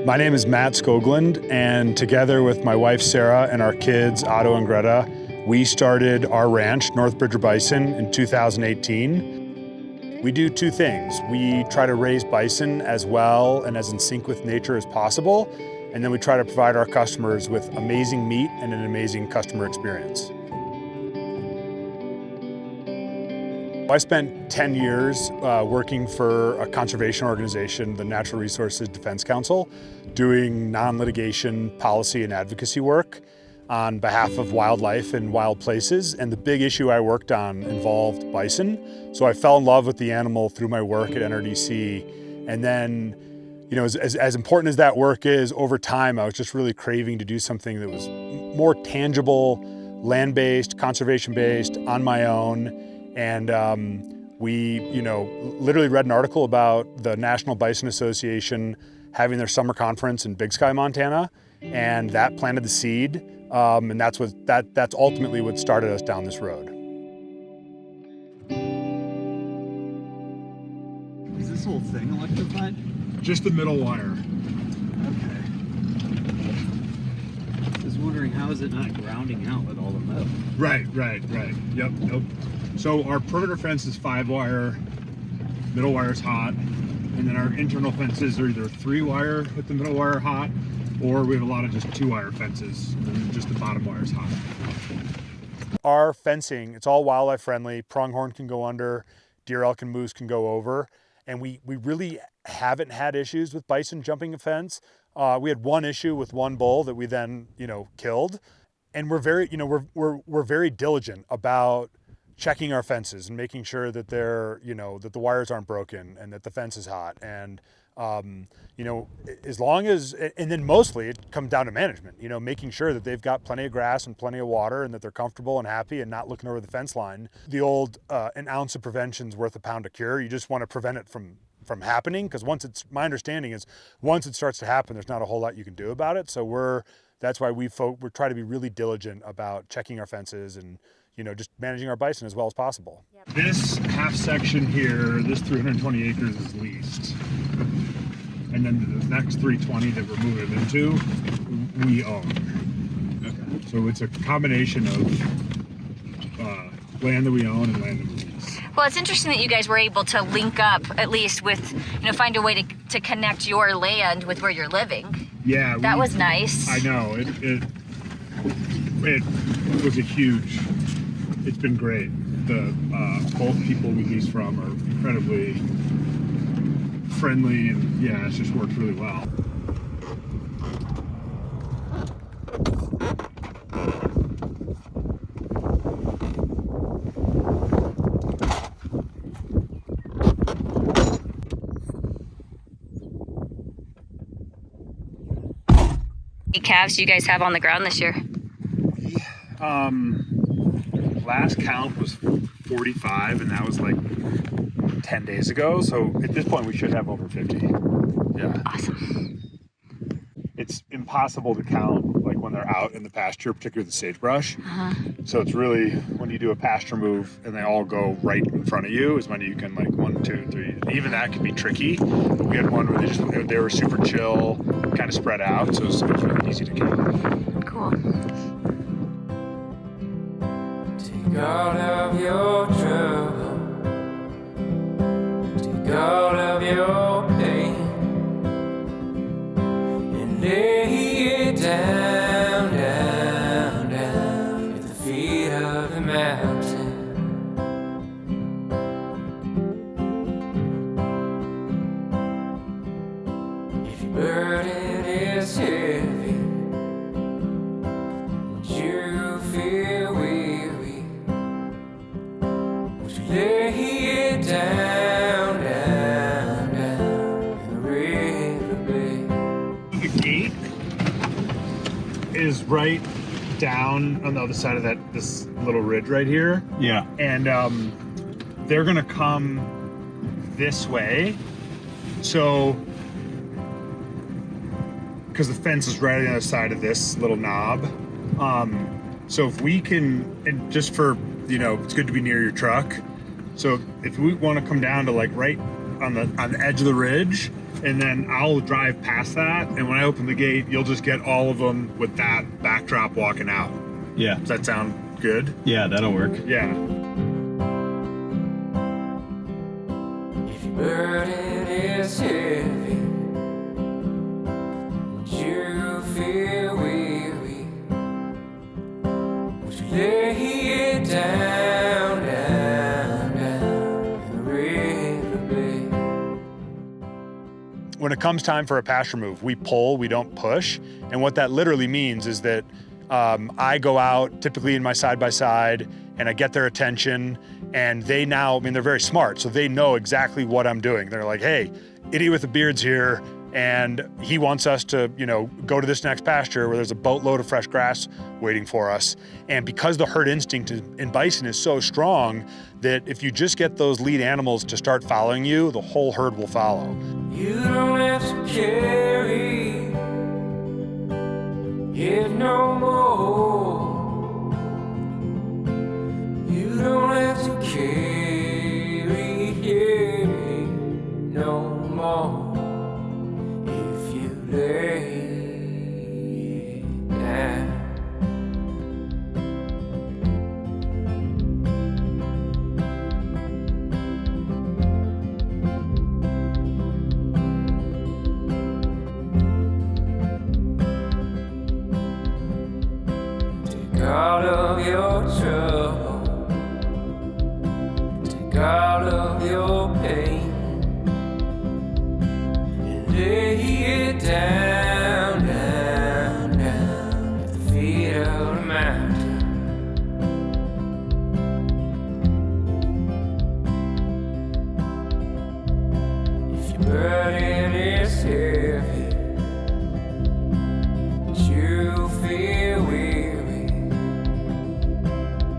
My name is Matt Skoglund, and together with my wife Sarah and our kids Otto and Greta, we started our ranch, North Bridger Bison, in 2018. We do two things. We try to raise bison as well and as in sync with nature as possible, and then we try to provide our customers with amazing meat and an amazing customer experience. I spent 10 years working for a conservation organization, the Natural Resources Defense Council, doing non-litigation policy and advocacy work on behalf of wildlife in wild places. And the big issue I worked on involved bison. So I fell in love with the animal through my work at NRDC. And then, you know, as important as that work is, over time, I was just really craving to do something that was more tangible, land-based, conservation-based, on my own. And we, literally read an article about the National Bison Association having their summer conference in Big Sky, Montana, and that planted the seed. And that's ultimately what started us down this road. Is this whole thing electrified? Just the middle wire. Okay. I was wondering, how is it not grounding out with all the metal? Right. Yep. So our perimeter fence is 5-wire, middle wire is hot, and then our internal fences are either 3-wire with the middle wire hot, or we have a lot of just 2-wire fences, and then just the bottom wire is hot. Our fencing, it's all wildlife friendly. Pronghorn can go under, deer, elk, and moose can go over, and we really haven't had issues with bison jumping a fence. We had one issue with one bull that we then, killed, and we're very, we're very diligent about checking our fences and making sure that they're, that the wires aren't broken and that the fence is hot. And, as long as, and then mostly it comes down to management, making sure that they've got plenty of grass and plenty of water and that they're comfortable and happy and not looking over the fence line. The old, an ounce of prevention is worth a pound of cure. You just want to prevent it from happening, because my understanding is once it starts to happen, there's not a whole lot you can do about it. So that's why we're trying to be really diligent about checking our fences and, just managing our bison as well as possible. Yep. This half section here, this 320 acres is leased. And then the next 320 that we're moving into, we own. Okay. So it's a combination of land that we own and land that we lease. Well, it's interesting that you guys were able to link up, at least with, find a way to connect your land with where you're living. Yeah. That was nice. I know, it was a huge, it's been great. The both people we lease from are incredibly friendly, and yeah, it's just worked really well. How many calves do you guys have on the ground this year? Last count was 45, and that was like 10 days ago. So at this point, we should have over 50. Yeah. Awesome. It's impossible to count like when they're out in the pasture, particularly the sagebrush. So it's really when you do a pasture move and they all go right in front of you is when you can, like, 1, 2, 3. Even that can be tricky. But we had one where they were super chill, kind of spread out, so it was really easy to count. Cool. Take all of your trouble, take all of your pain, and lay it down, down, down at the feet of the mountain. If your burden is heavy and you feel weary, won't you lay it down, down, down in the river bed? The gate is right down on the other side of this little ridge right here. Yeah. And they're gonna come this way. So, because the fence is right on the other side of this little knob. So if we can, and just for, it's good to be near your truck. So if we want to come down to like right on the edge of the ridge, and then I'll drive past that, and when I open the gate, you'll just get all of them with that backdrop walking out. Yeah. Does that sound good? Yeah, that'll work. Yeah. If your burden is heavy, and you feel weary, would you lay it down, down, down in the river bed? When it comes time for a pasture move, we pull, we don't push. And what that literally means is that I go out typically in my side-by-side and I get their attention, and they now, I mean, they're very smart, so they know exactly what I'm doing. They're like, hey, idiot with the beard's here, and he wants us to, you know, go to this next pasture where there's a boatload of fresh grass waiting for us. And because the herd instinct in bison is so strong that if you just get those lead animals to start following you, the whole herd will follow. You don't have to carry it no more. You don't have to carry it no more. If you lay it down. Take all of your trouble, take all of your pain, and lay it down, down, down at the feet of the mountain. If your burden is heavy, and you feel weary,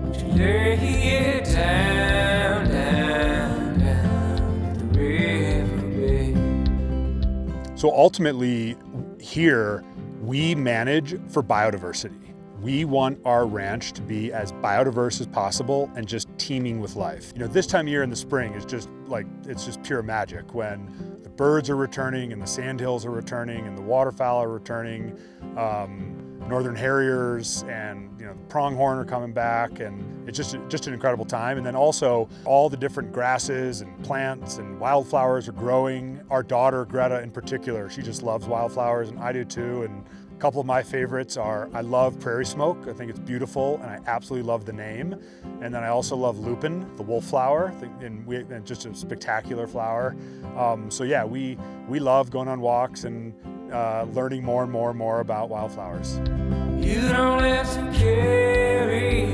would you lay it down, down, down at the river bed? So ultimately, here, we manage for biodiversity. We want our ranch to be as biodiverse as possible and just teeming with life. You know, this time of year in the spring is just like, it's just pure magic when the birds are returning and the sandhills are returning and the waterfowl are returning. Northern harriers and, you know, the pronghorn are coming back, and it's just an incredible time. And then also all the different grasses and plants and wildflowers are growing. Our daughter Greta in particular, she just loves wildflowers, and I do too. And a couple of my favorites are, I love prairie smoke. I think it's beautiful, and I absolutely love the name. And then I also love lupin, the wolf flower, and just a spectacular flower. So yeah, we love going on walks and learning more and more about wildflowers. You don't have to carry